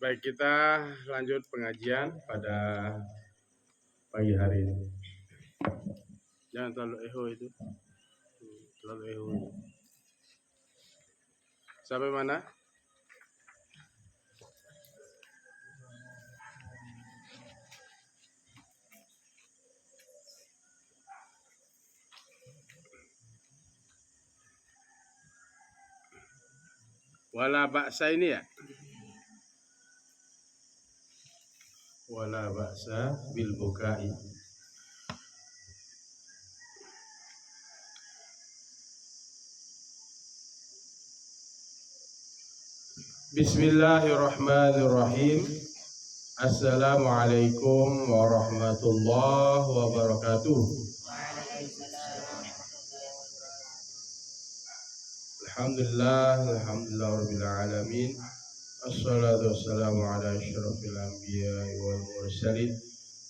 Baik, kita lanjut pengajian pada pagi hari ini. Jangan terlalu eho itu. Terlalu eho. Sampai mana? Wala ba'sa ini ya? Wala ba'sa bil bukai. Bismillahirrahmanirrahim. Assalamualaikum warahmatullahi wabarakatuh. Alhamdulillah rabbil alamin. Assalatu wassalamu ala asyrafil anbiya'i wal mursalin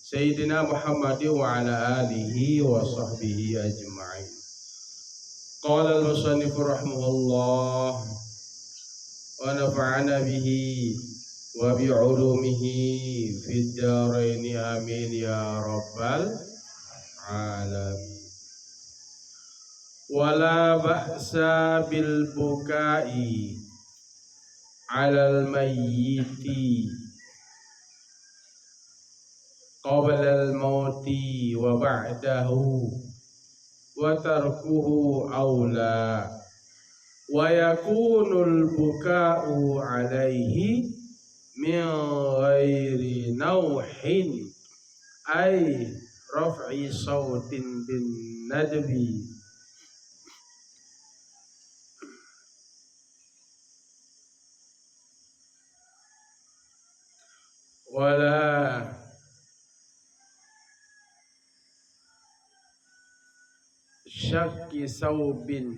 Sayyidina Muhammadin wa ala alihi wa sahbihi ajma'in. Qala al-musannif rahimahullah wa nafa'ana bihi wa bi'ulumihi fid dharain amin ya rabbal alamin. Wala ba'sa bil bukai 'alal mayyiti qabla al-mauti wa ba'dahu wa tarkuhu aula wa yakunul buka'u 'alaihi min ghairi nauhin ay raf'i sautin bin nadbi wala syakki saubin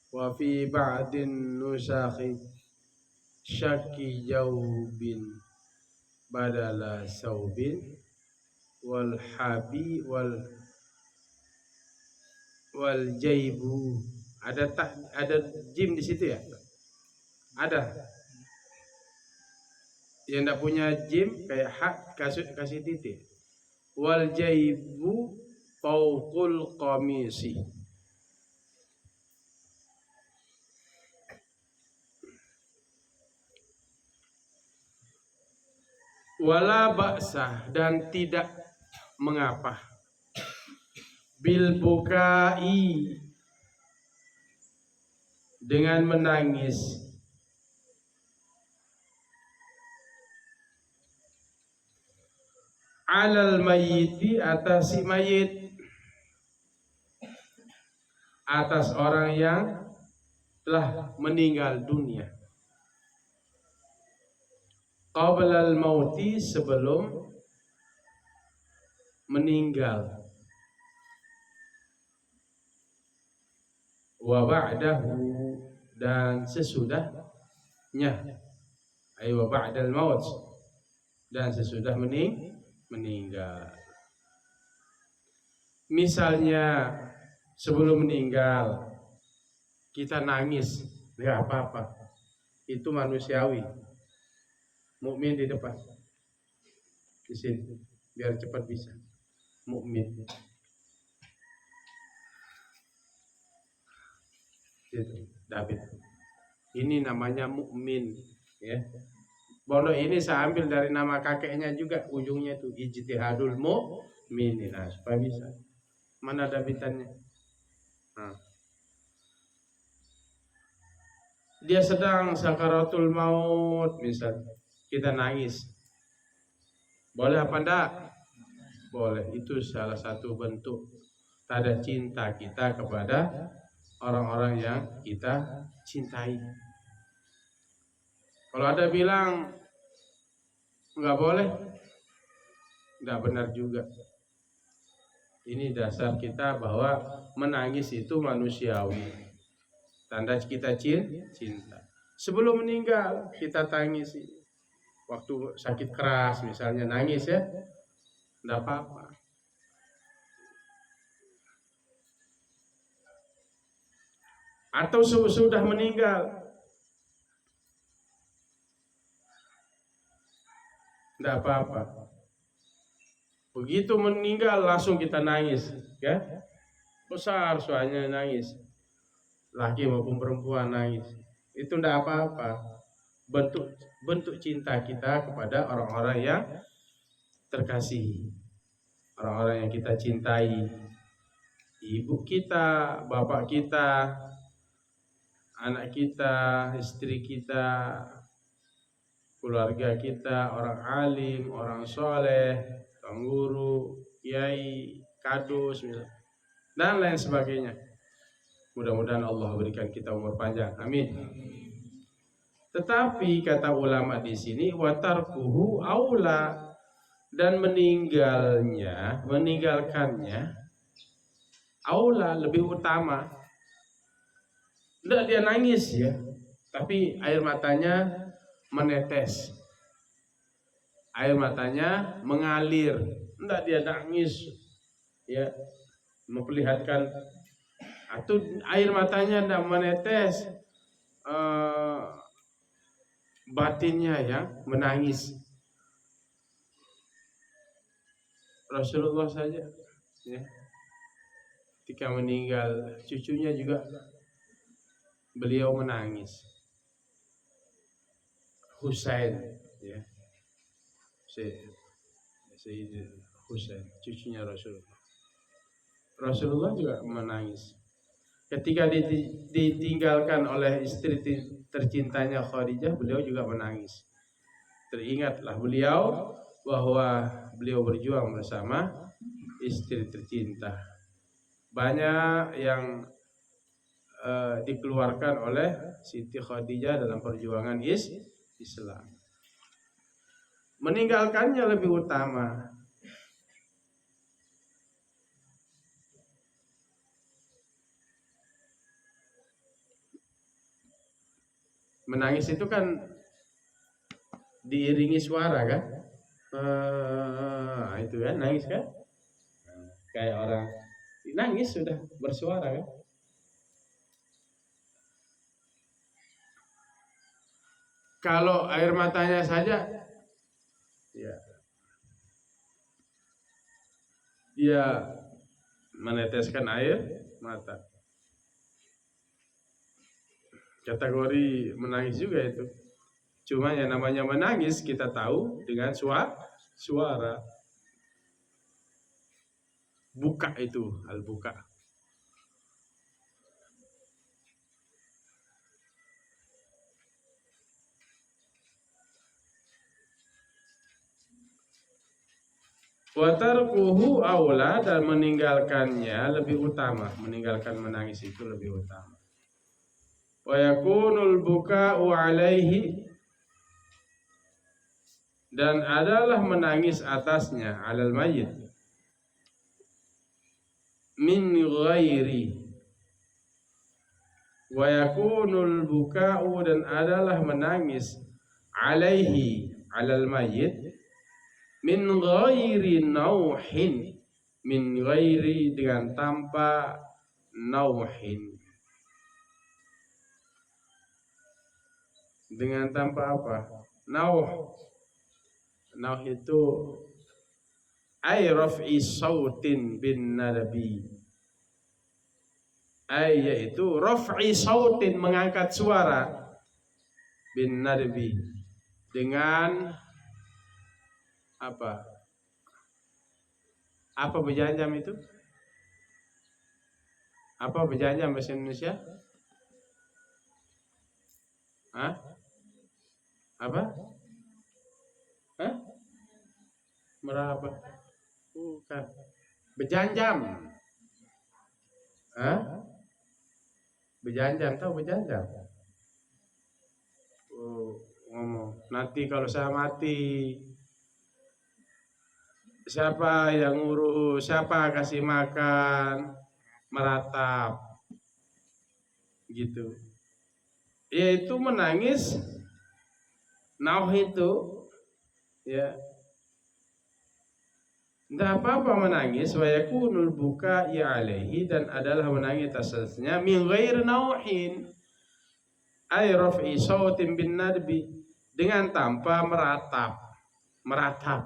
wa fi ba'din nusakhi syakki jaubin badala saubin wal habi wal jaibu. Ada jim di situ ya? Ada. Yang tidak punya jim kayak hak kasih titik. Wal jaibu fauqul qamisi. Wala ba'sah, dan tidak mengapa, bil bukai, dengan menangis, alal mayyiti, atas si mayit, atas orang yang telah meninggal dunia, qablal mauti, sebelum meninggal, wa ba'dahu, dan sesudahnya, ay wa ba'dal maut, dan sesudah meninggal. Misalnya sebelum meninggal kita nangis, nggak apa-apa, itu manusiawi. Mukmin di depan, di sini, biar cepat bisa. Mukmin. David. Ini namanya mukmin, ya. Bodoh ini saya ambil dari nama kakeknya juga, ujungnya itu ijtihadul mukmin. Nah, supaya bisa. Mana Davidannya? Nah. Dia sedang sakaratul maut, misalnya, kita nangis. Boleh apa enggak? Boleh. Itu salah satu bentuk tanda cinta kita kepada orang-orang yang kita cintai. Kalau ada bilang enggak boleh, enggak benar juga. Ini dasar kita bahwa menangis itu manusiawi. Tanda kita cinta. Sebelum meninggal kita tangis. Waktu sakit keras misalnya nangis ya, enggak apa-apa. Atau sudah meninggal, Tidak apa-apa. Begitu meninggal langsung kita nangis, ya. Besar suaranya nangis. Laki maupun perempuan nangis. Itu tidak apa-apa. Bentuk cinta kita kepada orang-orang yang terkasih. Orang-orang yang kita cintai. Ibu kita, bapak kita, anak kita, istri kita, keluarga kita, orang alim, orang soleh, orang guru, kiai, kadus, dan lain sebagainya. Mudah-mudahan Allah berikan kita umur panjang. Amin. Tetapi kata ulama di sini watarkuhu aula, dan meninggalkannya aula, lebih utama. Tidak dia nangis ya, tapi air matanya menetes, air matanya mengalir. Tidak dia nangis ya, memperlihatkan, atau air matanya tidak menetes, batinnya yang menangis. Rasulullah saja ya, ketika meninggal cucunya juga beliau menangis. Husain ya, Sayyid Husain, cucunya Rasulullah juga menangis ketika ditinggalkan oleh istri tercintanya Khadijah. Beliau juga menangis. Teringatlah beliau bahwa beliau berjuang bersama istri tercinta. Banyak yang dikeluarkan oleh Siti Khadijah dalam perjuangan Islam. Meninggalkannya lebih utama. Menangis itu kan diiringi suara kan? Itu kan nangis kan? Kayak orang nangis sudah bersuara kan? Kalau air matanya saja, ya, dia meneteskan air mata. Kategori menangis juga itu. Cuma yang namanya menangis kita tahu dengan suara. Buka itu, al-buka. Watarkuhu aula, dan meninggalkannya lebih utama. Meninggalkan menangis itu lebih utama. Wa yakunul buka'u alaihi, dan adalah menangis atasnya, alal mayyit, min ghairi. Wa yakunul buka'u, dan adalah menangis alaihi, alal mayyit, min ghairi nauhin, min ghairi dengan tanpa nauhin. Dengan tanpa apa? Nauh itu ay raf'i sautin bin nadbi. Ay yaitu raf'i sautin, mengangkat suara, bin nadbi, dengan apa? Apa berjanjam itu? Apa berjanjam bahasa Indonesia? Hah? Apa? Hah? Meraba? Bukan. Berjanjam. Hah? Berjanjam, tahu berjanjam? Oh, ngomong. Nanti kalau saya mati, siapa yang ngurus? Siapa kasih makan? Meratap. Gitu. Yaitu menangis. Nauh itu, ya, tidak apa-apa menangis. Wa yakunul buka'i alaihi, dan adalah menangis atasnya, min ghairi nauhin, ay raf'i sautin bin nadbi, dengan tanpa meratap. meratap.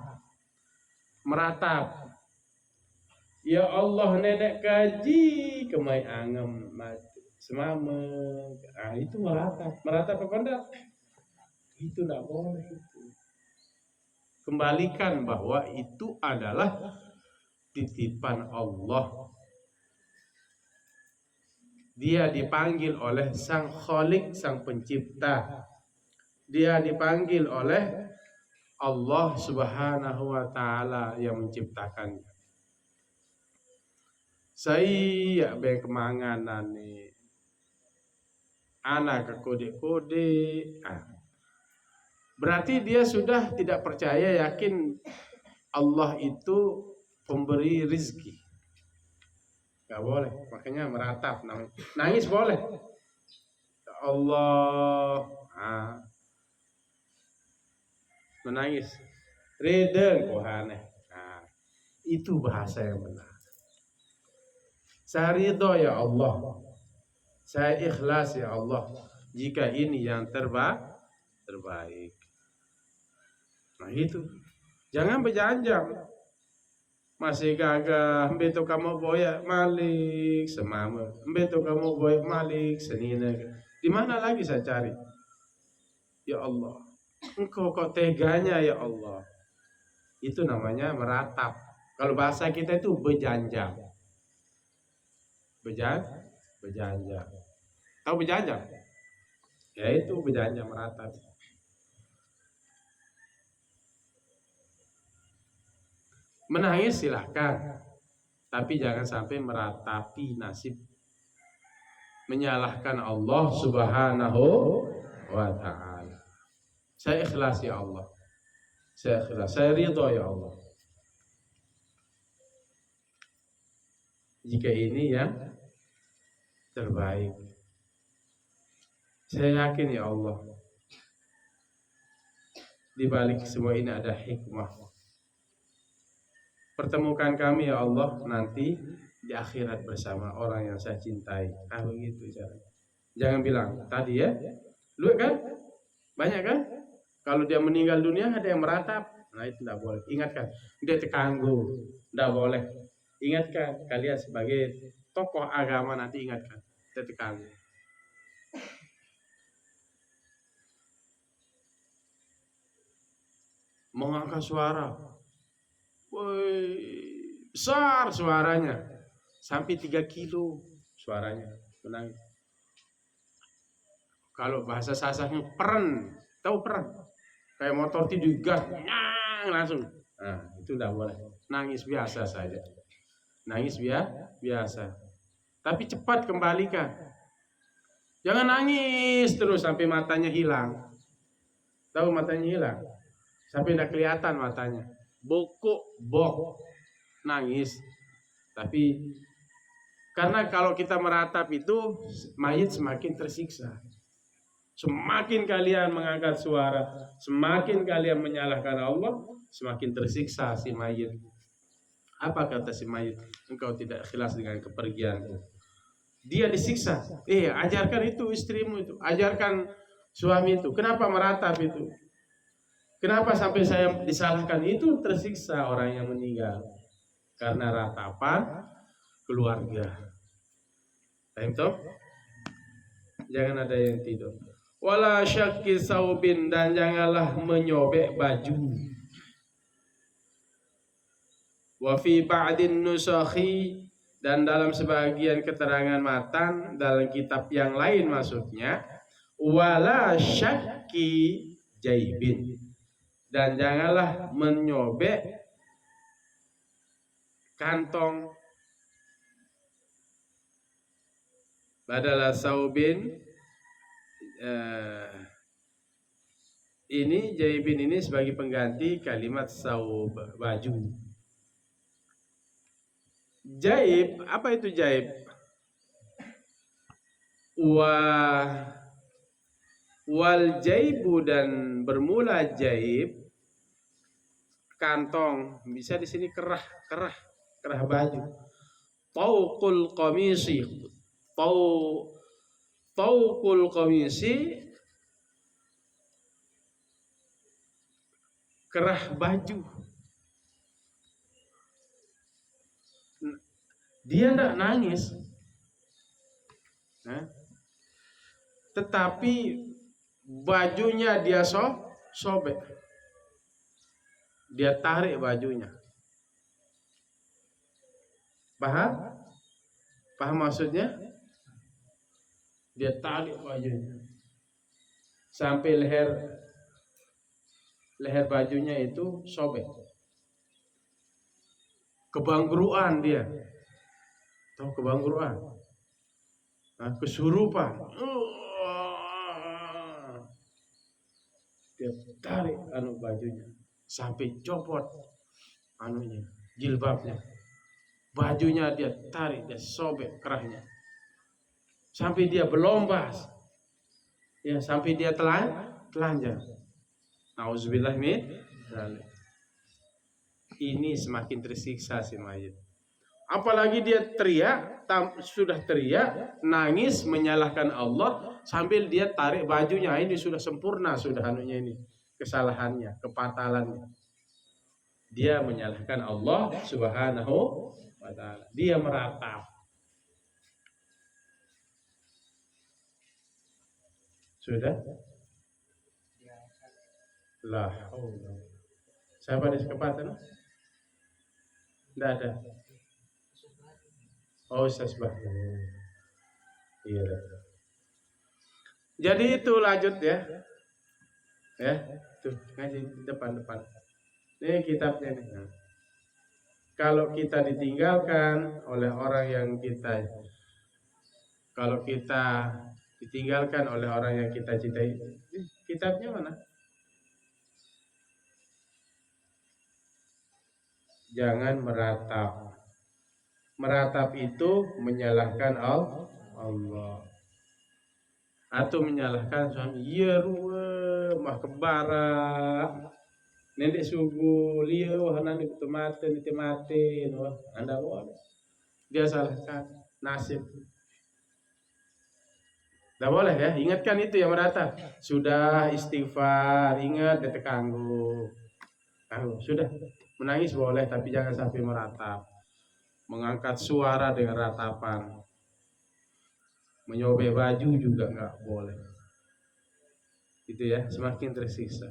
Ya Allah nenek kaji kemai angem mati semama. Itu meratap apa enggak? Itu enggak boleh itu. Kembalikan bahwa itu adalah titipan Allah. Dia dipanggil oleh Sang Khalik, Sang Pencipta. Dia dipanggil oleh Allah Subhanahu wa taala yang menciptakannya. Saya be kemanganan nih. Anak ke kode-kode. Berarti dia sudah tidak percaya, yakin Allah itu pemberi rizki. Gak boleh, makanya meratap. Nangis boleh. Ya Allah, menangis. Redeng kohane. Itu bahasa yang benar. Saya ridho ya Allah. Saya ikhlas ya Allah. Jika ini yang terbaik. Nah itu, jangan berjanjang. Masih gagah, beto kamu boya malik semama, beto kamu boya malik senina. Di mana lagi saya cari? Ya Allah, Engkau kok teganya ya Allah. Itu namanya meratap. Kalau bahasa kita itu berjanjang. Berjanjang. Tahu berjanjang? Ya itu berjanjang meratap. Menangis silahkan, tapi jangan sampai meratapi nasib, menyalahkan Allah Subhanahu wa ta'ala. Saya ikhlas ya Allah, saya ikhlas, saya ridho ya Allah. Jika ini yang terbaik, saya yakin ya Allah, di balik semua ini ada hikmah. Pertemukan kami ya Allah nanti di akhirat bersama orang yang saya cintai. Begitu caranya. Jangan bilang tadi ya, lu kan banyak kan? Kalau dia meninggal dunia ada yang meratap. Nah itu tidak boleh. Ingatkan, dia terganggu, tidak boleh. Ingatkan, kalian sebagai tokoh agama nanti ingatkan, dia terganggu. Mengangkat suara. Woi, besar suaranya, sampai 3 kilo suaranya, menangis. Kalau bahasa sasanya peren, tahu peren? Kayak motor digas, langsung. Nah, itu tidak boleh. Nangis biasa saja, nangis biasa. Tapi cepat kembalikan. Jangan nangis terus sampai matanya hilang. Tahu matanya hilang? Sampai tidak kelihatan matanya. Bok, nangis. Tapi karena kalau kita meratap itu mayit semakin tersiksa. Semakin kalian mengangkat suara, semakin kalian menyalahkan Allah, semakin tersiksa si mayit. Apa kata si mayit? Engkau tidak ikhlas dengan kepergianku. Dia disiksa. Ajarkan itu istrimu itu, ajarkan suami itu. Kenapa meratap itu? Kenapa sampai saya disalahkan? Itu tersiksa orang yang meninggal karena ratapan keluarga. Jangan ada yang tidur. Wala syakki saubin, dan janganlah menyobek baju. Wa fi ba'din nusakhi, dan dalam sebagian keterangan matan dalam kitab yang lain maksudnya wala syakki jaibin, dan janganlah menyobek kantong. Badala saubin, ini jaibin ini sebagai pengganti kalimat saub, baju. Jaib, apa itu jaib? Wal jaibu, dan bermula jaib kantong, bisa di sini kerah baju. Tauqul qamisi, tauqul qamisi, kerah baju. Dia tidak nangis, tetapi bajunya dia sobek. Dia tarik bajunya. Paham? Paham maksudnya? Dia tarik bajunya sampai leher bajunya itu sobek. Kebangruan dia. Tahu kebangruan? Kesurupan. Dia tarik bajunya sampai copot jilbabnya. Bajunya dia tarik, dia sobek kerahnya. Sampai dia belombas. Ya, sampai dia telanjang. Nauzubillah min dzalik. Ini semakin tersiksa si mayit. Apalagi dia teriak, sudah teriak, nangis menyalahkan Allah sambil dia tarik bajunya. Ini sudah sempurna, sudah ini kesalahannya, kepatalannya. Dia menyalahkan Allah Subhanahu wa ta'ala. Dia meratap. Sudah? Lah, siapa di sekepatan? Tidak ada. Oh, Ustaz Bah. Iya. Jadi itu lanjut ya. Ya, tuh ngaji depan. Ini kitabnya nih. Kalau kita ditinggalkan oleh orang yang kita ditinggalkan oleh orang yang kita cintai, kitabnya mana? Jangan meratap. Meratap itu menyalahkan Allah. Atau menyalahkan suami. Iya ruwe, mah kebara. Nenek subuh, liya wah nanti mati, wah Anda boleh. Dia salahkan nasib. Tidak boleh ya, ingatkan itu yang meratap. Sudah istighfar, ingat detek kanggu. Sudah. Menangis boleh, tapi jangan sampai meratap. Mengangkat suara dengan ratapan. Menyobek baju juga nggak boleh. Itu ya, semakin tersiksa.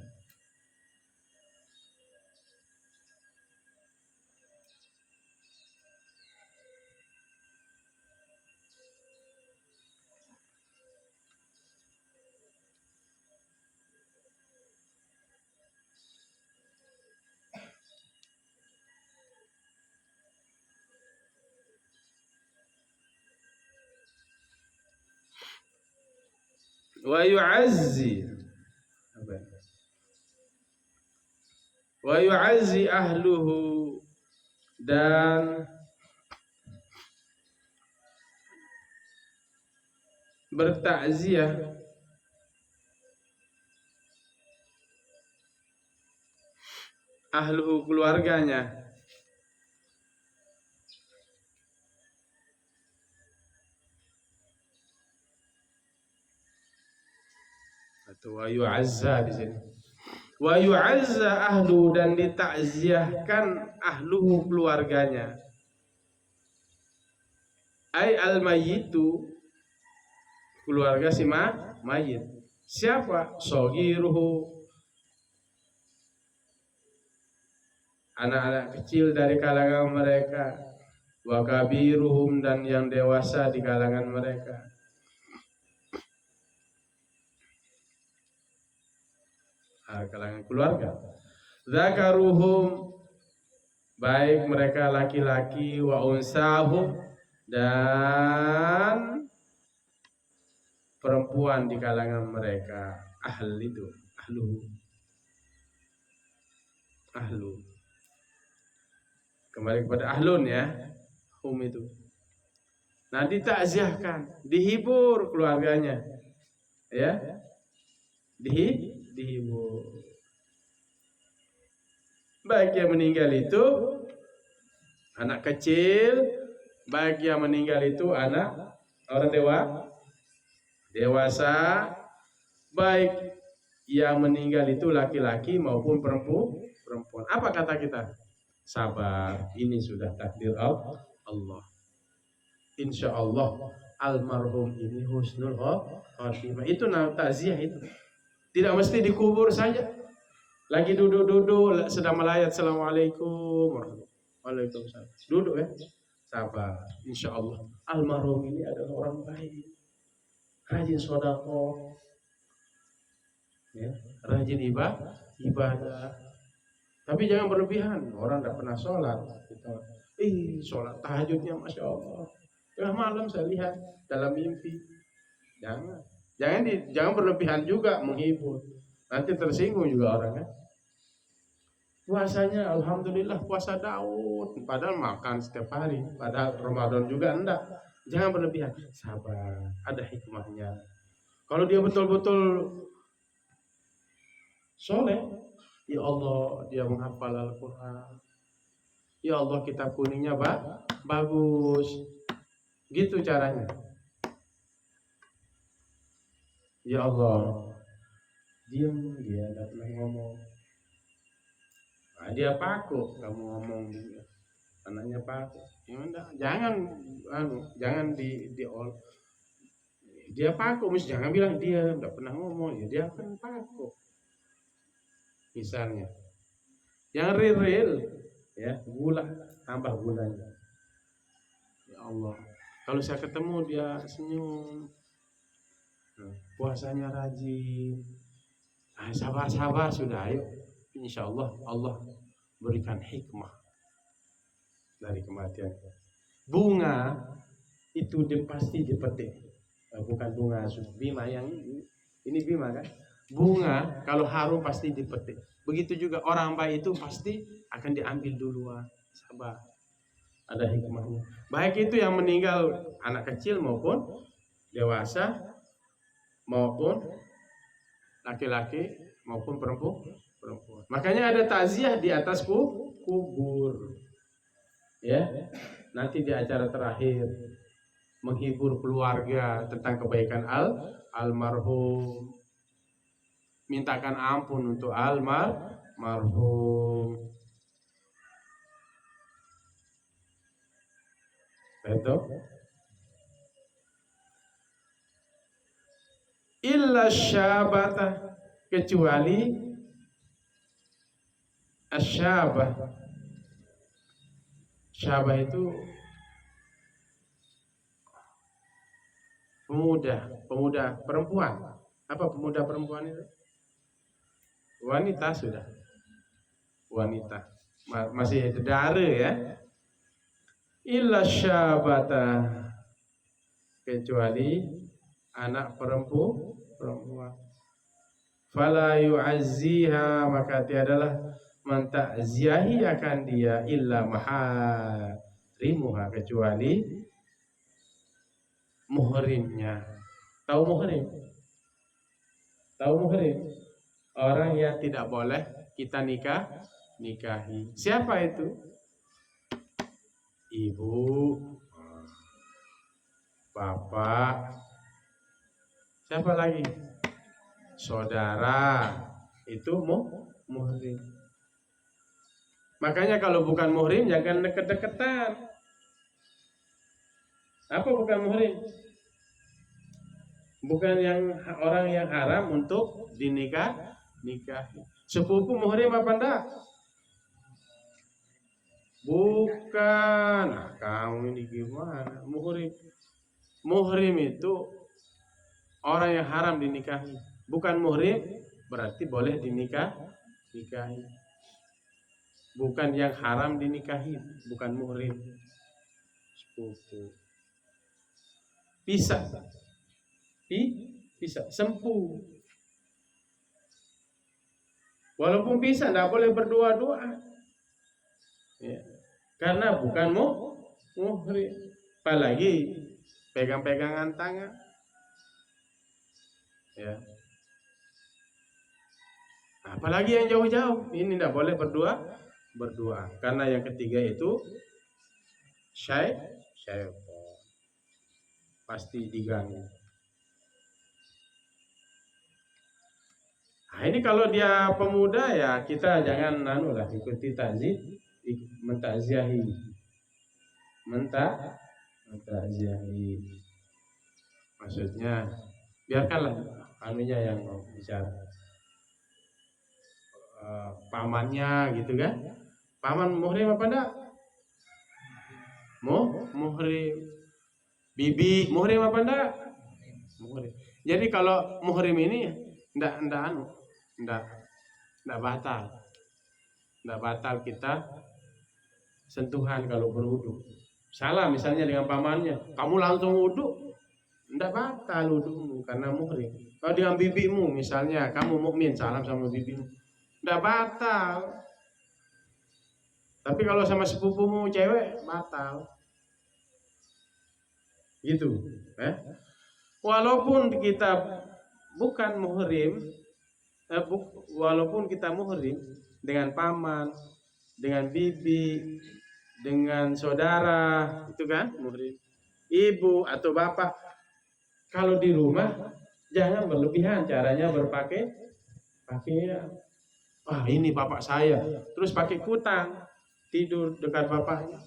Wa yu'azzi ahluhu, dan bertakziah ahluhu, keluarganya. Atau wa yu'azza di sini. Wa yu'azza ahlu, dan ditakziahkan ahluhu, keluarganya. Ai al-mayyitu, keluarga si mayit. Siapa? Sogiruhu, anak-anak kecil dari kalangan mereka. Wa kabiruhum, dan yang dewasa di kalangan mereka. Kalangan keluarga. Zakaruhum, baik mereka laki-laki, wa unsahum, dan perempuan di kalangan mereka. Ahlu. Kembali kepada ahlun ya. Hum itu. Nah, ditakziahkan, dihibur keluarganya. Ya. Dihibur. Baik yang meninggal itu anak kecil, baik yang meninggal itu anak orang dewasa, baik yang meninggal itu laki-laki maupun perempuan. Apa kata kita? Sabar, ini sudah takdir Allah. Insya Allah almarhum ini husnul khotimah. Itu takziah itu. Tidak mesti dikubur saja. Lagi duduk-duduk sedang melayat, assalamualaikum warahmatullahi wabarakatuh. Waalaikumsalam. Duduk ya. Sabar. Insya Allah almarhum ini adalah orang baik, rajin sedekah, ya, rajin ibadah. Tapi jangan berlebihan. Orang tidak pernah sholat. Sholat tahajudnya masya Allah. Tengah malam saya lihat dalam mimpi. Jangan berlebihan juga menghibur. Nanti tersinggung juga orangnya. Puasanya alhamdulillah puasa Daud, padahal makan setiap hari, padahal Ramadan juga enggak. Jangan berlebihan, sabar, ada hikmahnya. Kalau dia betul-betul soleh, ya Allah dia menghafal Al-Quran, ya Allah kitab kuningnya bagus, gitu caranya. Ya Allah, diam dia tidak pernah ngomong. Nah, dia paku, kamu ngomong dia, anaknya paku. Jangan dia paku, jangan bilang dia nggak pernah ngomong, ya dia akan paku. Misalnya, yang real, ya gula, tambah gulanya. Ya Allah, kalau saya ketemu dia senyum, puasanya rajin, sabar sudah, ayo. Insya Allah berikan hikmah dari kematian. Bunga itu pasti dipetik, bukan bunga bima yang ini bima kan. Bunga kalau harum pasti dipetik. Begitu juga orang baik itu pasti akan diambil duluan. Sabar, ada hikmahnya. Baik itu yang meninggal anak kecil maupun dewasa, maupun laki-laki maupun perempuan. Makanya ada takziah di atas kubur. Ya, nanti di acara terakhir menghibur keluarga tentang kebaikan almarhum. Mintakan ampun untuk almarhum. Betul? Illa syabata, kecuali asyabah. Syabah itu pemuda perempuan. Apa pemuda perempuan itu? Wanita sudah. Wanita. Masih dara ya. Illa syabata, kecuali anak perempuan. Fala yu'azziha, maka tiadalah mentakziahi akan dia illa maharimuha, kecuali muhrimnya. Tahu muhrim? Orang yang tidak boleh kita nikahi. Siapa itu? Ibu, bapak, siapa lagi? Saudara. Itu muhrim. Makanya kalau bukan muhrim jangan deket-deketan. Apa bukan muhrim? Bukan orang yang haram untuk nikahi. Sepupu muhrim apa enggak? Bukan. Nah, kamu ini gimana? Muhrim itu orang yang haram dinikahi. Bukan muhrim berarti boleh dinikahi. Bukan yang haram dinikahi, bukan muhrim. Sepupu. Pisah, sempu. Walaupun pisah, tidak boleh berdua-dua. Ya. Karena bukan muhrim. Apalagi pegang-pegangan tangan. Ya. Apalagi yang jauh-jauh, ini tidak boleh berdua. Karena yang ketiga itu syaitan. Pasti diganggu. Nah, ini kalau dia pemuda ya kita jangan ikuti takzih, mentakziahi, mentakziahi. Maksudnya biarkanlah anunya yang mau bicara, pamannya gitu kan. Paman muhrim apa enggak? Muhrim. Bibi muhrim apa enggak? Muhrim. Jadi kalau muhrim ini enggak batal. Enggak batal kita sentuhan kalau berwudu. Salah misalnya dengan pamannya, kamu langsung wudu, enggak batal wudumu karena muhrim. Kalau dengan bibimu misalnya, kamu mukmin salam sama bibimu, enggak batal. Tapi kalau sama sepupumu cewek batal. Gitu, Walaupun kita bukan muhrim, walaupun kita muhrim dengan paman, dengan bibi, dengan saudara, itu kan muhrim. Ibu atau bapak, kalau di rumah jangan berlebihan caranya berpakaian. Ini bapak saya, terus pakai kutang, tidur dekat bapaknya.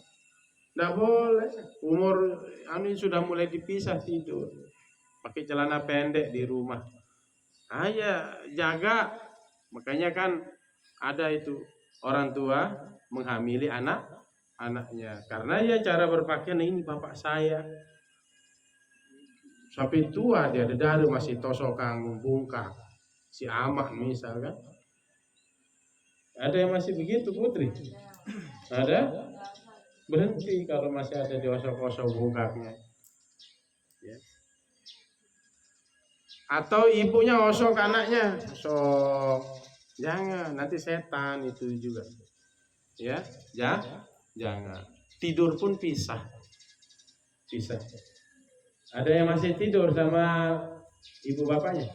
Nggak boleh. Umur ini sudah mulai dipisah tidur. Pakai celana pendek di rumah. Ya jaga. Makanya kan ada itu orang tua menghamili anaknya. Karena ya cara berpakaian ini bapak saya. Sampai tua dia dari masih tosokang bungkak. Si amak misalkan. Ada yang masih begitu Putri? Ada? Berhenti kalau masih ada di osok-osok bungkaknya, ya. Atau ibunya osok anaknya, jangan, nanti setan itu juga, ya, jangan. Tidur pun pisah. Ada yang masih tidur sama ibu bapaknya,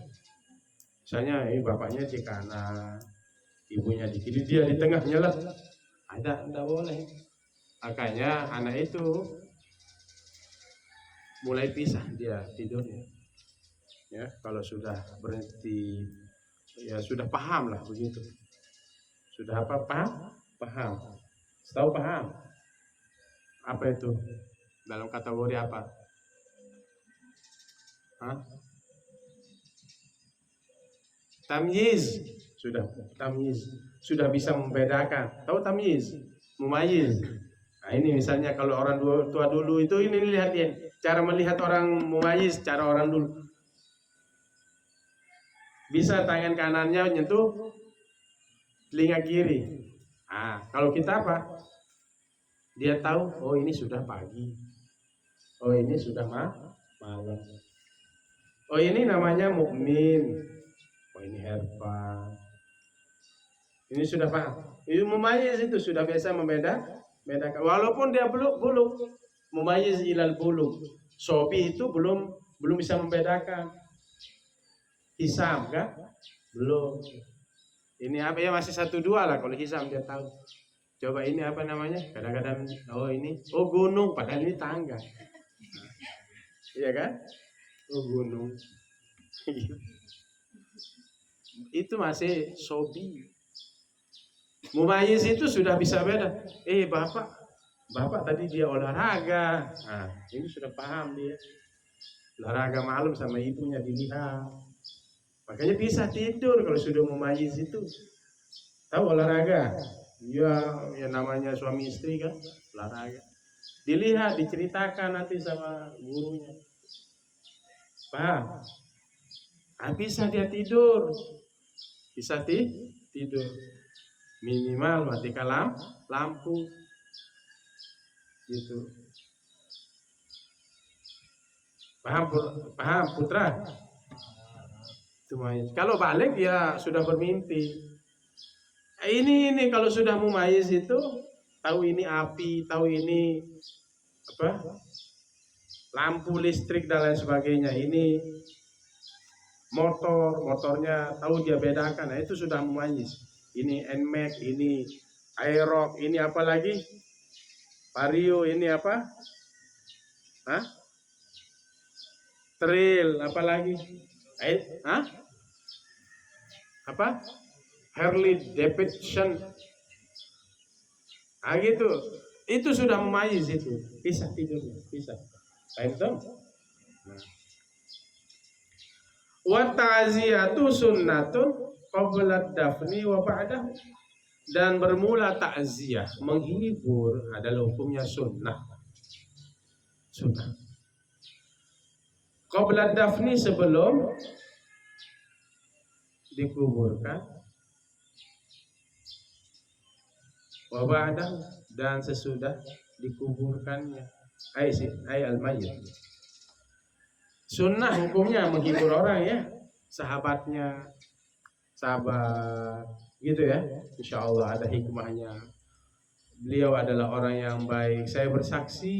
misalnya bapaknya di kanan, ibunya di kiri, dia di tengah nyelat, enggak boleh. Makanya anak itu mulai pisah dia tidurnya. Ya, kalau sudah berhenti, ya sudah paham lah begitu. Sudah apa? Paham. Tahu paham? Apa itu? Dalam kategori apa? Tamyiz. Sudah tamyiz. Sudah bisa membedakan. Tahu tamyiz? Mumayyiz. Nah, ini misalnya kalau orang tua dulu itu ini lihat ya, cara melihat orang mumayyiz, cara orang dulu. Bisa tangan kanannya menyentuh telinga kiri. Kalau kita apa? Dia tahu, oh ini sudah pagi. Oh ini sudah malam. Oh ini namanya mukmin. Oh ini herba. Ini sudah paham. Ini mumayyiz itu sudah biasa membedakan. Walaupun dia belum mumayyiz ilal bulug. Sobi itu belum bisa membedakan. Hisam kan? Belum. Ini apa ya, masih 1-2 lah kalau hisam dia tahu. Coba ini apa namanya? Kadang-kadang ini gunung, padahal ini tangga. Iya kan? Gunung. Itu masih sobi. Mumayyiz itu sudah bisa beda. Bapak tadi dia olahraga. Ini sudah paham dia. Olahraga malam sama ibunya dilihat. Makanya bisa tidur kalau sudah mumayyiz itu. Tahu olahraga? Ya namanya suami istri kan, olahraga. Dilihat, diceritakan nanti sama gurunya. Paham? Bisa dia tidur. Bisa tidur. Minimal matikan lampu. Gitu. Paham Putra? Kalau balik ya sudah bermimpi. Ini kalau sudah mumayyiz itu tahu ini api, tahu ini lampu listrik dan lain sebagainya. Ini motornya tahu dia bedakan. Itu sudah mumayyiz. Ini Nmax, ini Aerox, ini apa lagi? Vario, ini apa? Trail, apa lagi? apa? Harley Davidson. Gitu. Itu sudah memayis itu. Pisah tidurnya, pisah. Paham dong? Wa ta'ziyatu sunnatun qabla dafni wa ba'dahu. Dan bermula takziah, menghibur adalah hukumnya sunnah. Sunnah. Qabla dafni, sebelum dikuburkan, wa ba'dahu, dan sesudah dikuburkannya. Ay al-mayyit. Sunnah hukumnya menghibur orang ya, sahabatnya, sahabat gitu ya. Insya Allah ada hikmahnya. Beliau adalah orang yang baik. Saya bersaksi.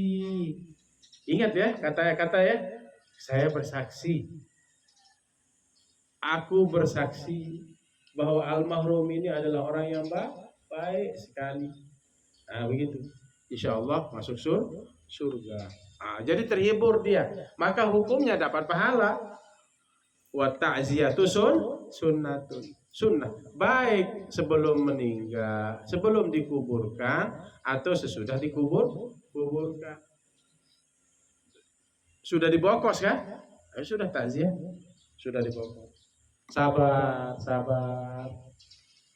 Ingat ya kata-kata ya. Saya bersaksi. Aku bersaksi bahwa almarhum ini adalah orang yang baik sekali. Nah begitu. Insya Allah masuk surga. Jadi terhibur dia. Maka hukumnya dapat pahala. Wa ta'ziyatu sunnatun. Sunnah, baik sebelum meninggal, sebelum dikuburkan atau sesudah dikuburkan. Sudah dibokos kan? Sudah takziah, sudah dibokos. Sabar.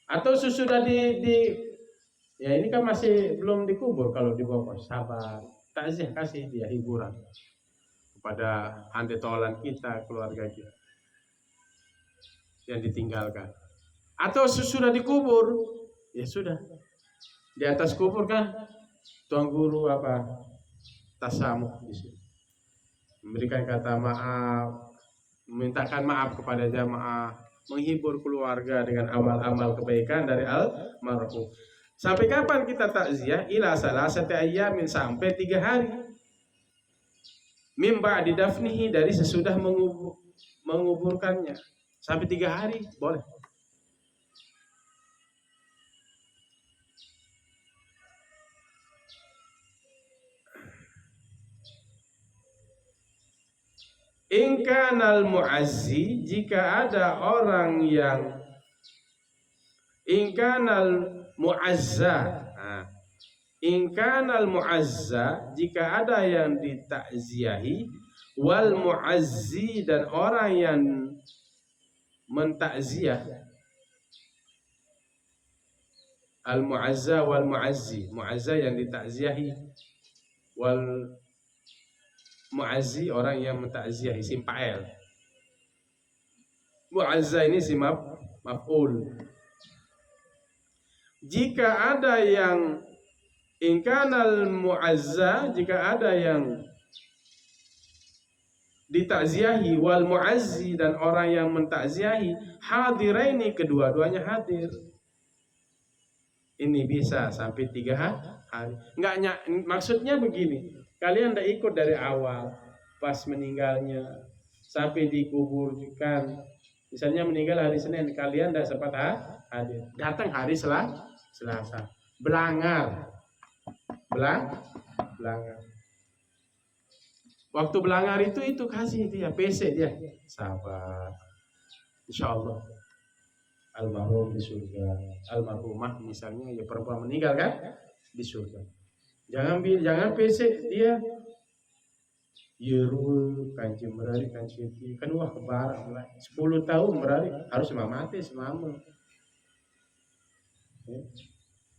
Atau sesudah ya ini kan masih belum dikubur kalau dibokos. Sabar, takziah, kasih dia hiburan kepada hande tolan kita, keluarga kita yang ditinggalkan. Atau sudah dikubur, ya sudah. Di atas kubur kan tuan guru tasamuh di sini. Memberikan kata maaf, memintakan maaf kepada jamaah, menghibur keluarga dengan amal-amal kebaikan dari almarhum. Sampai kapan kita takziah? Ila salasati ayyamin, sampai 3 hari. Mim ba'di dafnihi, dari sesudah menguburkannya. Sampai 3 hari boleh. Ingkanal mu'azzi, jika ada orang yang ingkanal mu'azza. Ingkanal mu'azza, jika ada yang ditakziahi, wal mu'azzi, dan orang yang mentakziah. Al mu'azza wal mu'azzi, mu'azza yang ditakziahi, wal mu'azzi orang yang mentakziah, isim fa'il. Mu'azza ini isim maf'ul. Jika ada yang ingkanal mu'azza, jika ada yang ditakziahi, wal mu'azzi, dan orang yang mentakziahi, hadiraini, kedua-duanya hadir. Ini bisa sampai 3 hari. Maksudnya begini. Kalian tidak ikut dari awal, pas meninggalnya sampai dikuburkan. Misalnya meninggal hari Senin, kalian tidak sempat hadir. Datang hari Selasa. Belangar. Waktu belangar itu kasih dia, PC dia. Sabar. Insya Allah. Almarhum di surga. Almarhumah misalnya ya perempuan meninggal kan di surga. Jangan PC dia Yerul kancing berari kancing kan wah kebarang lah 10 tahun berari harus mati semama.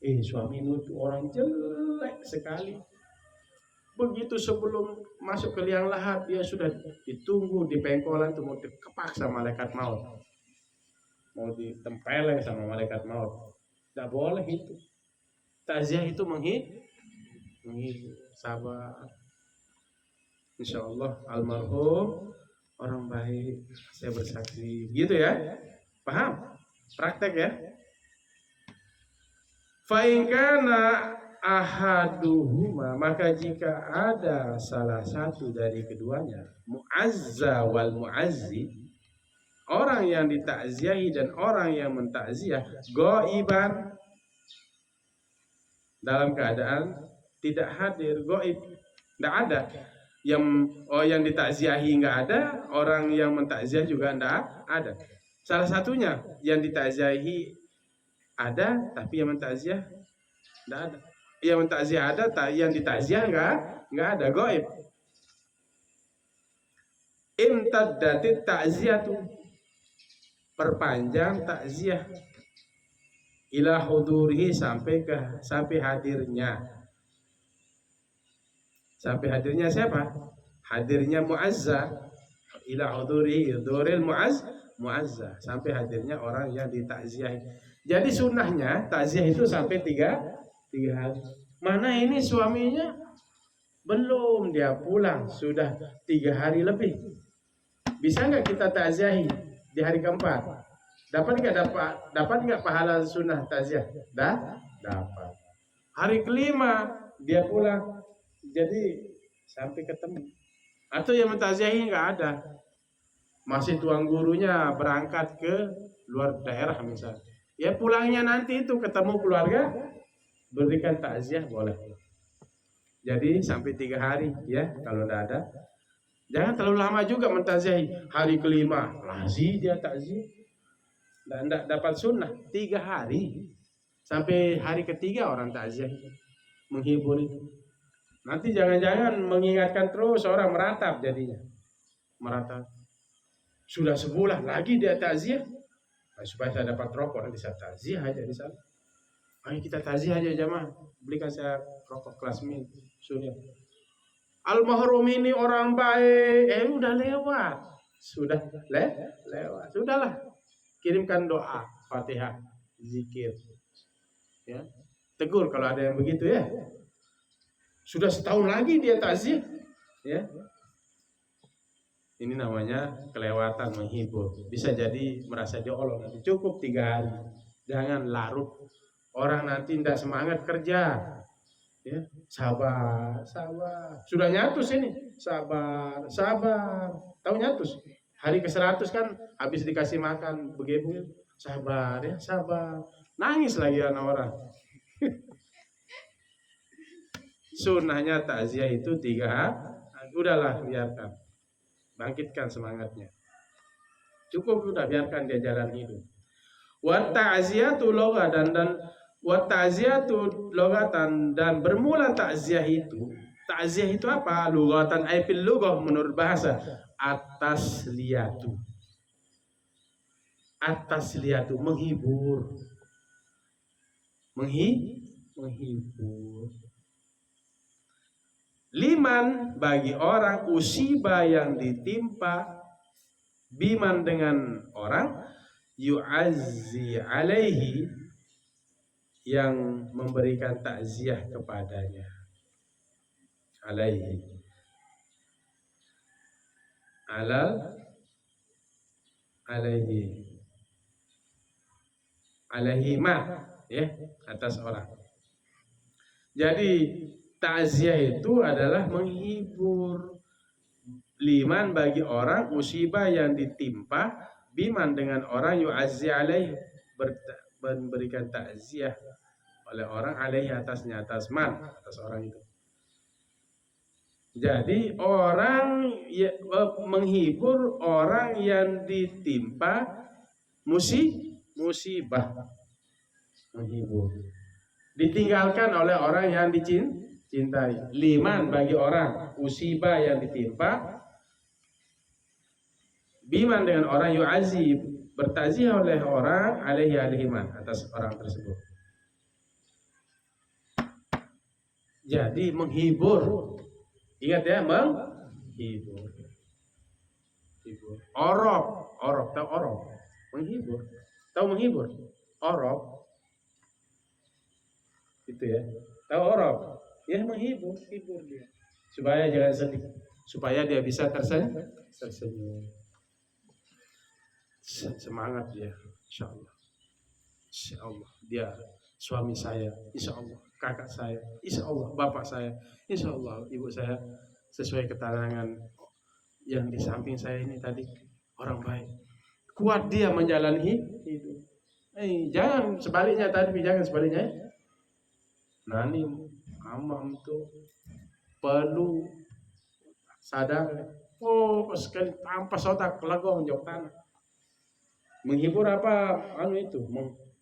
Suamimu itu orang jelek sekali. Begitu sebelum masuk ke liang lahat dia sudah ditunggu di pengkolan itu mau dikepak sama malaikat maut. Mau ditempeleng sama malaikat maut. Tidak boleh itu. Takziah itu menghibur, sabar. Insya Allah almarhum orang baik, saya bersaksi. Gitu ya, paham? Praktek ya. Fa in kana ahaduhuma, maka jika ada salah satu dari keduanya, mu'azza wal mu'azzi, orang yang ditakziahi dan orang yang mentakziah, ghaiban, dalam keadaan tidak hadir, gaib, tidak ada. Yang ditakziahi nggak ada, orang yang mentakziah juga nggak ada. Salah satunya yang ditakziahi ada, tapi yang mentakziah tidak ada. Yang mentakziah ada, yang ditakziah enggak ada, gaib. Imtaddatit ta'ziyatu, perpanjang takziah, ila hudurihi, sampai hadirnya. Sampai hadirnya siapa? Hadirnya muazza, ila hudurihi, huduril muazza, sampai hadirnya orang yang ditakziahi. Jadi sunnahnya takziah itu sampai tiga hari. Mana ini suaminya belum, dia pulang sudah 3 hari lebih. Bisa nggak kita takziahi di hari keempat? Dapat nggak pahala sunnah takziah? Dapat. Hari kelima dia pulang, jadi sampai ketemu. Atau yang mentakziahi nggak ada, masih tuan gurunya berangkat ke luar daerah misalnya, ya pulangnya nanti itu ketemu keluarga, berikan takziah boleh. Jadi sampai 3 hari ya, kalau tidak ada. Jangan terlalu lama juga mentakziahi. Hari kelima lazi dia takziah, tidak dapat sunnah. 3 hari sampai hari ketiga orang takziah, menghibur itu. Nanti jangan-jangan mengingatkan terus, orang meratap jadinya. Meratap. Sudah sebulan lagi dia takziah. Nah, supaya saya dapat rokok, nanti saya takziah aja di sana. Ayo kita takziah aja jamaah. Belikan saya rokok kelas min. Sudah. Al-mahrum ini orang baik. Udah lewat. Sudah lewat. Sudahlah. Kirimkan doa, Fatihah, zikir. Ya. Tegur kalau ada yang begitu ya. Sudah setahun lagi dia takziah. Ya. Ini namanya kelewatan, menghibur. Bisa jadi merasa diolok nanti. Cukup 3 hari. Jangan larut. Orang nanti tidak semangat kerja. Ya, sabar. Sudah nyatus ini. Sabar. Tahu nyatus? Hari ke-100 kan habis dikasih makan begitu. Sabar ya, sabar. Nangis lagi anak orang. Sunnahnya takziah itu 3 hari. Udahlah, biarkan. Bangkitkan semangatnya. Cukup sudah, biarkan dia jalan hidup. Wa ta'ziyatu loghatan, dan bermula takziah itu. Takziah itu apa? Lughatan ay fil lughah, menurut bahasa. Atas liatu, menghibur. Menghibur. Liman, bagi orang, usiba yang ditimpa, biman dengan orang, yu'azzi alaihi, yang memberikan takziah kepadanya. Alaihi, alaihi ma, ya, atas orang. Jadi takziah itu adalah menghibur. Liman, bagi orang, musibah yang ditimpa, biman dengan orang, yu'azzi alaih, memberikan takziah oleh orang, alaih, atasnya, atas man, atas orang itu. Jadi orang menghibur orang yang ditimpa musibah, menghibur. Ditinggalkan oleh orang yang dicintai. Liman, bagi orang, musibah yang ditimpa, biman dengan orang, yu'azzi, bertakziah oleh orang, alaihi man, atas orang tersebut. Jadi menghibur. Ingat ya, menghibur. Orok, tahu orok? Menghibur. Tahu menghibur? Orok. Itu ya. Tahu orok? Ya, menghibur, hibur dia. Supaya jangan sedih. Supaya dia bisa tersenyum. Semangat dia, insyaallah. Insyaallah dia suami saya, insyaallah kakak saya, insyaallah bapak saya, insyaallah ibu saya, sesuai keterangan yang di samping saya ini tadi, orang baik. Kuat dia menjalani hidup. Jangan sebaliknya tadi, jangan sebaliknya. Nani amam tuh perlu sadar. Sekali tanpa sotak legong jauh tanah. Menghibur apa? Itu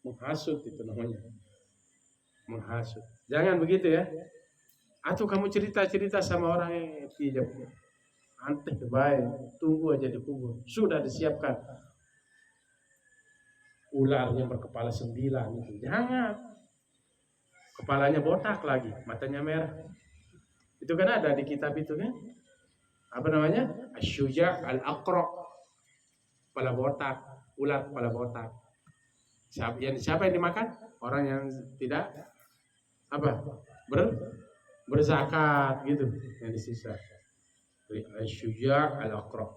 menghasut itu namanya. Menghasut. Jangan begitu ya. Atau kamu cerita-cerita sama orang yang tidak anteh baik, tunggu aja dikubur. Sudah disiapkan ular yang berkepala 9 itu. Jangan. Kepalanya botak lagi, matanya merah. Itu kan ada di kitab itu kan? Apa namanya? Asy-Syuja' al-Aqra. Kepala botak, ular kepala botak. Siapa yang dimakan? Orang yang tidak berzakat gitu yang disisa. Asy-Syuja' al-Aqra.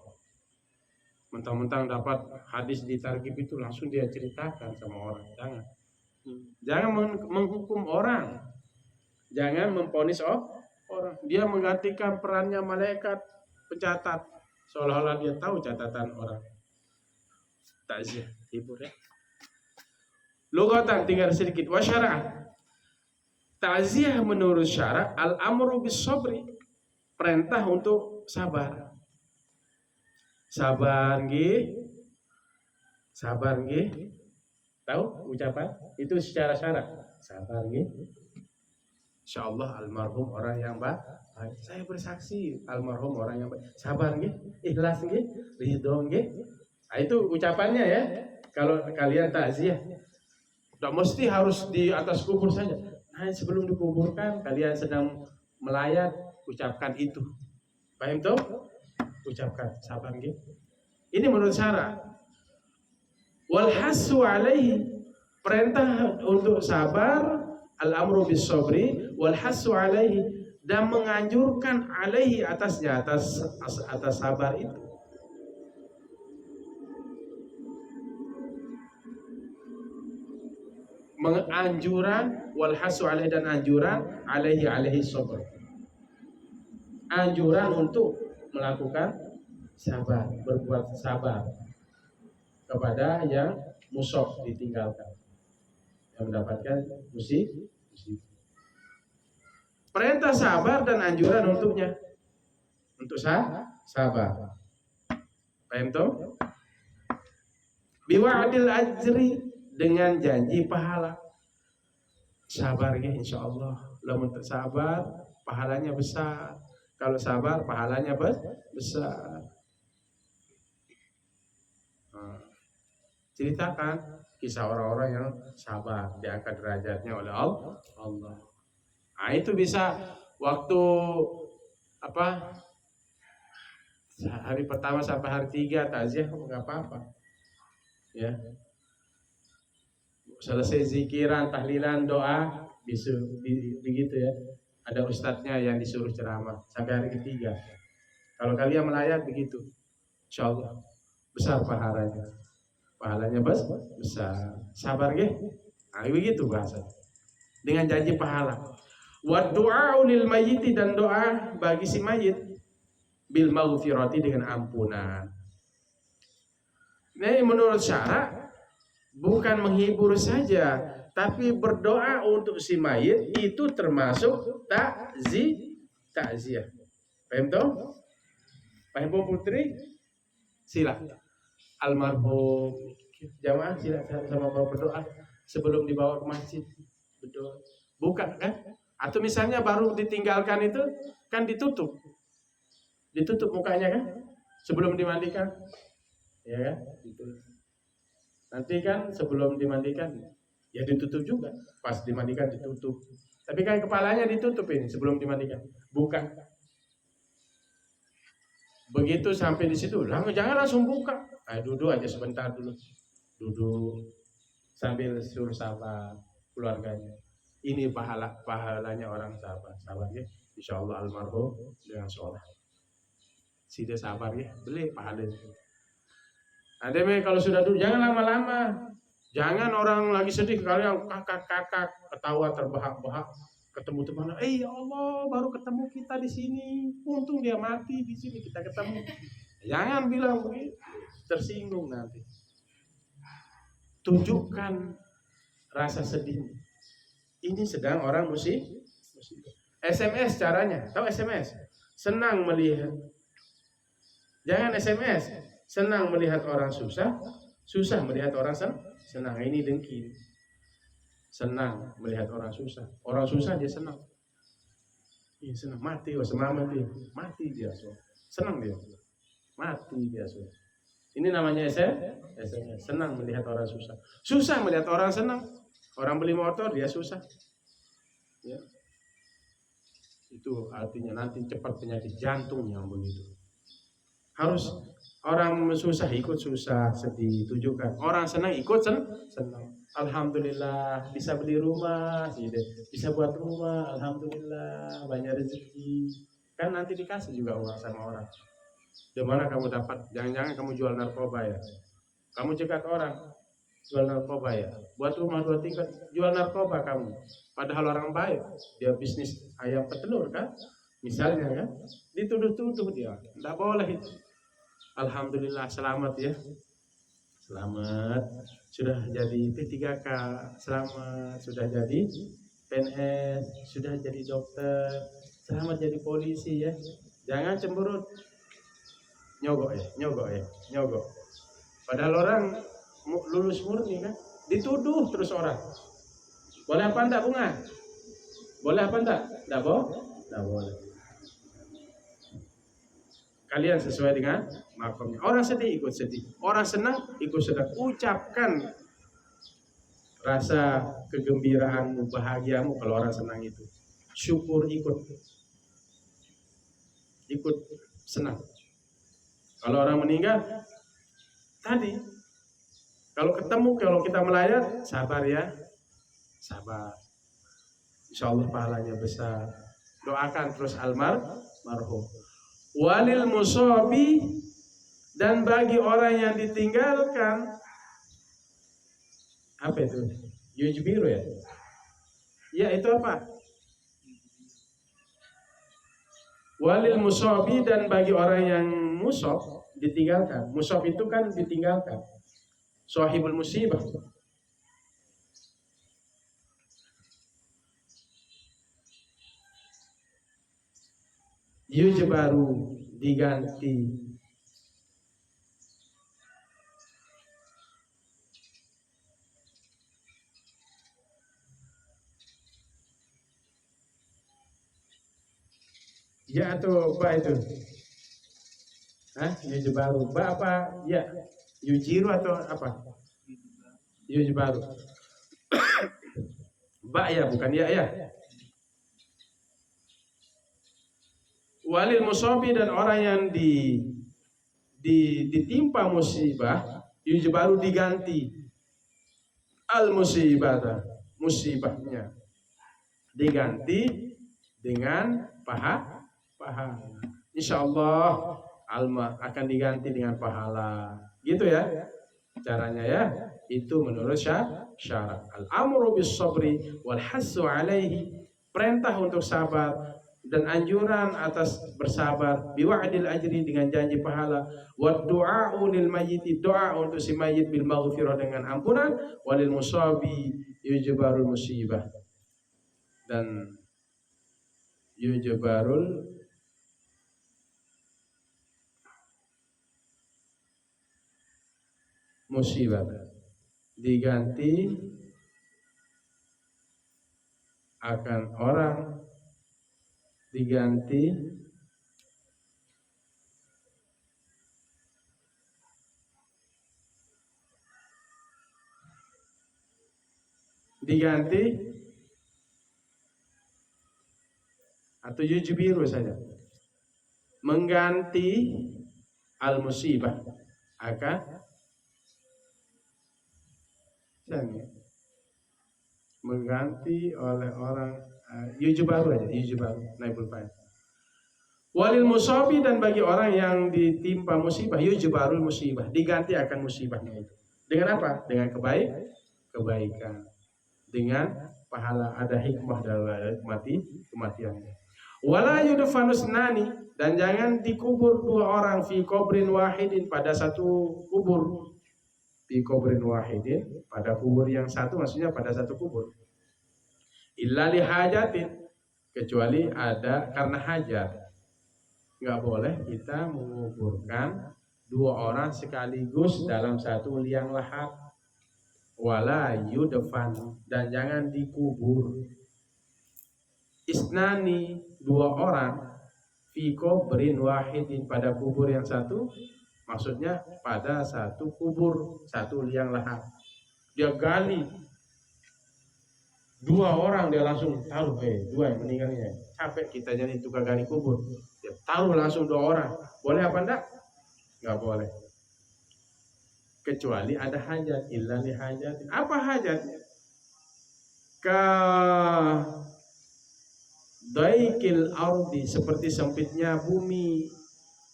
Mentang-mentang dapat hadis di targhib itu langsung dia ceritakan sama orang. Jangan menghukum orang. Jangan memponis orang. Dia menggantikan perannya malaikat pencatat. Seolah-olah dia tahu catatan orang. Takziah, hibur ya. Lughatan tinggal sedikit. Wa syara'an. Ta'ziah menurut syara' al-amru bis sabri. Perintah untuk sabar. Sabar nggih. Sabar nggih. Tahu ucapan? Itu secara syarak. Sabar nggih. Insyaallah almarhum orang yang baik. Saya bersaksi almarhum orang yang baik. Sabar nggih. Ikhlas nggih. Ridho nggih. Nah, itu ucapannya ya. Kalau kalian takziah, tidak mesti harus di atas kubur saja. Nah, sebelum dikuburkan kalian sedang melayat, ucapkan itu. Paham tuh? Ucapkan sabar nggih. Ini menurut syarat. Wal hasu alaihi, perintah untuk sabar, al-amru bis sabri wal hasu alaihi, dan menganjurkan alaihi atasnya, atas sabar itu. Menganjuran wal hasu alaihi, dan anjuran alaihi sabr. Anjuran untuk melakukan sabar, berbuat sabar kepada yang musab, ditinggalkan, yang mendapatkan musibah. Perintah sabar dan anjuran untuknya, untuk sabar. Paham toh? Biwa'dil ajri, dengan janji pahala. Sabar ya, insyaallah. Lamun sabar, pahalanya besar. Kalau sabar, pahalanya besar. Ceritakan kisah orang-orang yang sabar, diangkat derajatnya oleh Allah. Nah, itu bisa waktu hari pertama sampai hari 3 takziah, nggak apa-apa. Ya. Selesai zikiran, tahlilan, doa, begitu ya. Ada ustadznya yang disuruh ceramah sampai hari ketiga. Kalau kalian melayat begitu, insyaallah besar pahalanya. Pahalanya besar. Sabar nggih. Nah, begitu bahasa. Dengan janji pahala. Wa du'a lil mayyit, dan doa bagi si mayit bil maghfirati, dengan ampunan. Nah, menurut syarak bukan menghibur saja, tapi berdoa untuk si mayit itu termasuk takziah. Paham toh? Paham Putri? Sila. Almarhum jamaah sila sama berdoa sebelum dibawa ke masjid, berdoa. Bukan kan? Atau misalnya baru ditinggalkan itu kan ditutup mukanya kan sebelum dimandikan, ya kan? Nanti kan sebelum dimandikan ya ditutup juga, pas dimandikan ditutup. Tapi kan kepalanya ditutup ini sebelum dimandikan, bukan? Begitu sampai di situ, jangan langsung buka. Nah, duduk aja sebentar dulu. Duduk sambil suruh sabar keluarganya. Ini pahalanya orang sabar ya. Insyaallah almarhum dengan sholat. Sida sabar ya, beli pahalanya. Ada kalau sudah duduk jangan lama-lama. Jangan orang lagi sedih kalian kakak ketawa terbahak-bahak. Ketemu teman, ya Allah, baru ketemu kita di sini. Untung dia mati di sini kita ketemu. Jangan bilang begitu, tersinggung nanti. Tunjukkan rasa sedih. Ini sedang orang musibah. SMS caranya, tahu SMS? Senang melihat. Jangan SMS, senang melihat orang susah, Susah melihat orang senang. Ini dengki. Senang melihat orang susah. Orang susah dia senang. Iya senang. Mati, selamat dia. Mati dia. Senang dia. Mati dia. Ini namanya SMS. Senang melihat orang susah. Susah melihat orang senang. Orang beli motor dia susah. Ya. Itu artinya nanti cepat penyakit jantung yang begitu. Harus orang susah ikut susah, sedih, tujukan. Orang senang ikut senang. Alhamdulillah bisa beli rumah, bisa buat rumah. Alhamdulillah banyak rezeki. Kan nanti dikasih juga uang sama orang. Di mana kamu dapat? Jangan-jangan kamu jual narkoba ya? Kamu cekat orang jual narkoba ya? Buat rumah 2 tingkat jual narkoba kamu. Padahal orang baik, dia bisnis ayam petelur kan? Misalnya kan? Dituduh-tuduh dia, tidak boleh itu. Alhamdulillah selamat ya. Selamat sudah jadi P3K, selamat sudah jadi PNS, sudah jadi dokter, selamat jadi polisi ya. Jangan cemberut. Nyogok ya. Padahal orang lulus murni kan, dituduh terus orang. Boleh apa enggak bunga? Boleh apa enggak? Enggak boleh. Kalian sesuai dengan makomnya. Orang sedih ikut sedih, orang senang ikut senang. Ucapkan rasa kegembiraanmu, bahagiamu kalau orang senang itu. Syukur ikut senang. Kalau orang meninggal tadi, kalau ketemu, kalau kita melayat, sabar ya, sabar. Insya Allah pahalanya besar. Doakan terus almarhum. Walil musobi, dan bagi orang yang ditinggalkan, apa itu? Yujbiru ya? Ya itu apa? Walil musobi, dan bagi orang yang musob, ditinggalkan. Musob itu kan ditinggalkan. Sahibul musibah. Yujbaru, diganti. Ya atau apa itu? Yujbaru. Ba apa? Ya. Yujiru atau apa? Yujbaru. Ba ya, bukan ya ya. Walil musobi, dan orang yang ditimpa musibah, yujbaru, diganti. Al musibah, musibahnya diganti dengan pahala. Insyaallah alma akan diganti dengan pahala. Gitu ya caranya ya. Itu menurut syarat. Al-amru bis sabri wal hassu alaihi, perintah untuk sabar dan anjuran atas bersabar, biwa'dil ajri, dengan janji pahala, wa du'a'u lil mayyiti, doa untuk si mayit, bil maghfirah, dengan ampunan, walil musabi yujbarul musibah, dan yujbarul musibah, diganti akan orang, diganti atau yujbiru saja, mengganti al musibah akan mengganti oleh orang. Yujbaru aja, yujbaru naibul fa'il. Walil musabi, dan bagi orang yang ditimpa musibah, yujbarul musibah, diganti akan musibahnya itu. Dengan apa? Dengan kebaikan, dengan pahala. Ada hikmah dalam kematiannya. Wala yudfanus nani, dan jangan dikubur 2 orang fi kubrin wahidin, pada satu kubur. Fi kubrin wahidin, pada kubur yang satu, maksudnya pada satu kubur. Illa li hajatin, kecuali ada karena hajat. Nggak boleh kita menguburkan dua orang sekaligus dalam satu liang lahat. Wala yudfan, dan jangan dikubur. Isnani, dua orang, fi kubrin wahidin, pada kubur yang satu, maksudnya pada satu kubur, satu liang lahat. Dia gali dua orang, dia langsung taruh, dua yang meninggalnya. Capek kita jadi tukang gali kubur, dia taruh langsung dua orang. Boleh apa enggak? Enggak boleh. Kecuali ada hajat, illa li hajat. Apa hajatnya? Ka daikil ardi, seperti sempitnya bumi.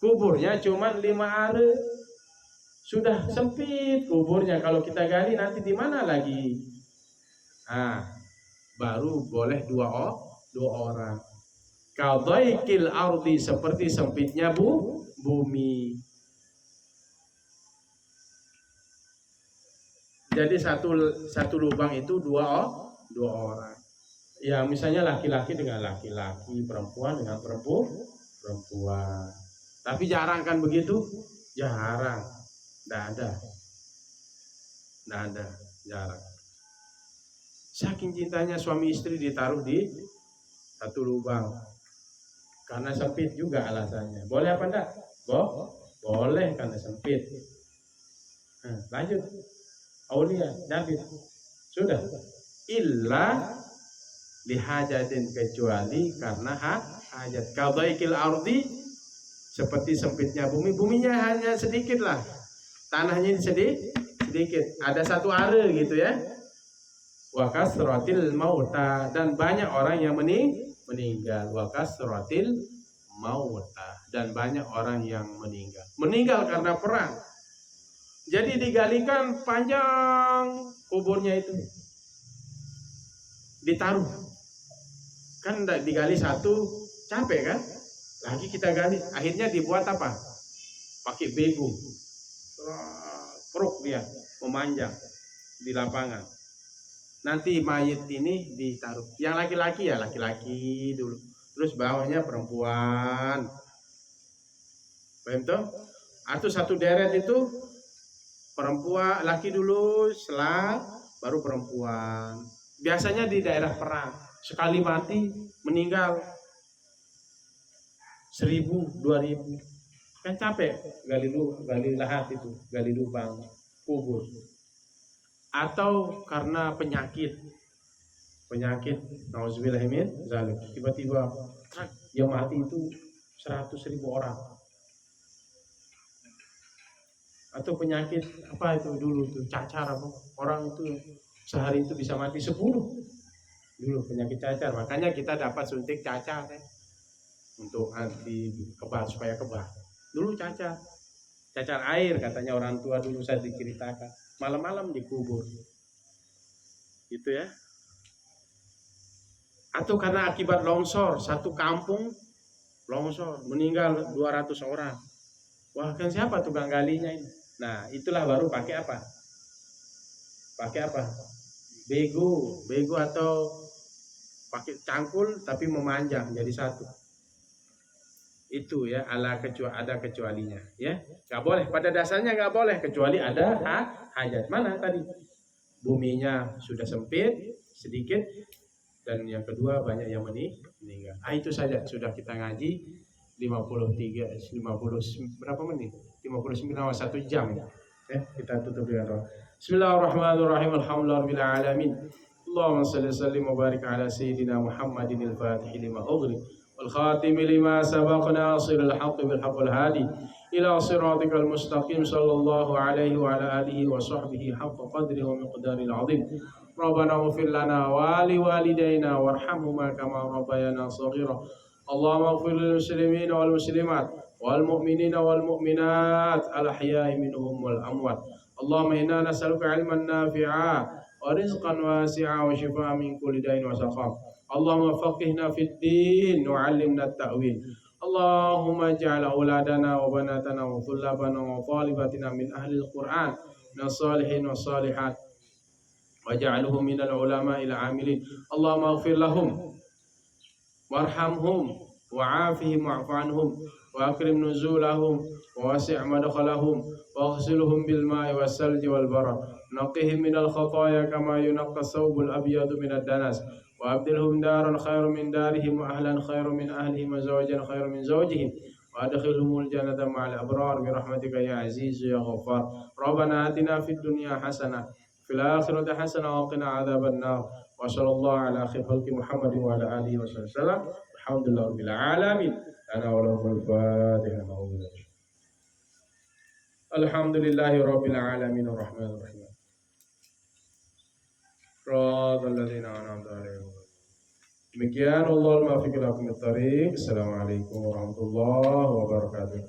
Kuburnya cuma 5 are. Sudah sempit kuburnya, kalau kita gali nanti di mana lagi? Baru boleh dua orang. Ka daikil ardi, seperti sempitnya bumi. Jadi satu lubang itu dua orang. Ya misalnya laki-laki dengan laki-laki, perempuan dengan perempuan. Tapi jarang kan begitu? Jarang. Nggak ada, jarang. Saking cintanya suami istri ditaruh di satu lubang. Karena sempit juga alasannya. Boleh apa enggak? Boleh karena sempit. Lanjut. Aulia, David. Sudah. Illa lihajatin, kecuali karena hajat. Qadaikil ardi, seperti sempitnya bumi. Buminya hanya sedikit lah. Tanahnya sedikit. Ada satu are gitu ya. Wa kasratil mauta, dan banyak orang yang meninggal. Wa kasratil mauta, dan banyak orang yang meninggal. Meninggal karena perang. Jadi digalikan panjang kuburnya itu, ditaruh. Kan digali satu capek kan? Lagi kita gali. Akhirnya dibuat apa? Pakai bego. Peruk dia memanjang di lapangan. Nanti mayit ini ditaruh. Yang laki-laki ya laki-laki dulu. Terus bawahnya perempuan. Paham toh? Atau satu deret itu perempuan, laki dulu, selang, baru perempuan. Biasanya di daerah perang, sekali mati meninggal 1000, 2000, kan capek gali lahat itu, gali lubang kubur. Atau karena penyakit, nauzubillah min zalik, tiba-tiba yang mati itu 100.000 orang. Atau penyakit apa itu dulu tuh, cacar apa, orang itu sehari itu bisa mati 10 dulu, penyakit cacar. Makanya kita dapat suntik cacar kan, untuk anti kebal, supaya kebal. Dulu cacar air katanya orang tua dulu, saya diceritakan malam-malam dikubur gitu ya. Atau karena akibat longsor, satu kampung longsor, meninggal 200 orang. Wah, kan siapa tukang galinya ini? Nah, itulah baru pakai apa? Bego atau pakai cangkul tapi memanjang jadi satu. Itu ya, ada kecualinya ya. Nggak boleh, pada dasarnya nggak boleh kecuali ada hajat. Mana tadi? Buminya sudah sempit sedikit, dan yang kedua banyak yang meninggal. Itu saja sudah kita ngaji 50 berapa menit? 59, 1 jam ya. Kita tutup dengan doa. Bismillahirrahmanirrahim. Alhamdulillahirabbil alamin. Allahumma shalli sallim wa barik ala sayyidina Muhammadin al-Fatih lima ughliq wal khatim lima sabaq nasiril haqqi bil haqqil hadi ila siratikal mustaqim sallallahu alaihi wa ala alihi wa sahbihi haqqa qadri wa miqdaril azim. Rabbana ighfir lana wa li walidayna warhamhuma kama rabbayana shaghira. Allahumma ighfir lil muslimin wal muslimat wal mu'minina wal mu'minat al ahya'i minhum wal amwat. Allahumma inna nas'aluka 'ilman nafi'a wa rizqan wasi'a wa shifaa'an min kulli da'in wa saqam. Allahumma faqihna fid din wa 'allimna at-ta'wil. Allahumma ij'al auladana wa banatana wa thullabana wa talibatina min ahli al-Qur'an min salihin wa salihat waj'alhum minal ulama'il 'amilin. Allahumma ighfir lahum warhamhum wa'afihim wa'fu anhum وأكرم نزولهم ووسع مدخلهم واغسلهم بالماء والثلج والبرد نقهم من الخطايا كما ينقى الثوب الأبيض من الدنس وأبدلهم دارا خير من دارهم وأهلا خير من أهلهم وزوجا خير من زوجهم وأدخلهم الجنة مع الأبرار برحمتك يا عزيز يا غفار ربنا آتنا في الدنيا حسنة في الآخرة حسنة وقنا عذاب النار وصلى الله على خير خلق محمد وعلى آله وصحبه وسلم الحمد لله رب العالمين أنا ولكم الفاتحة الحمد لله رب العالمين الرحمن الرحيم صراط الذين أنعمت عليهم. Demikian Allah al-muwaffiq lakum at-thariq. Assalamualaikum warahmatullahi wabarakatuh.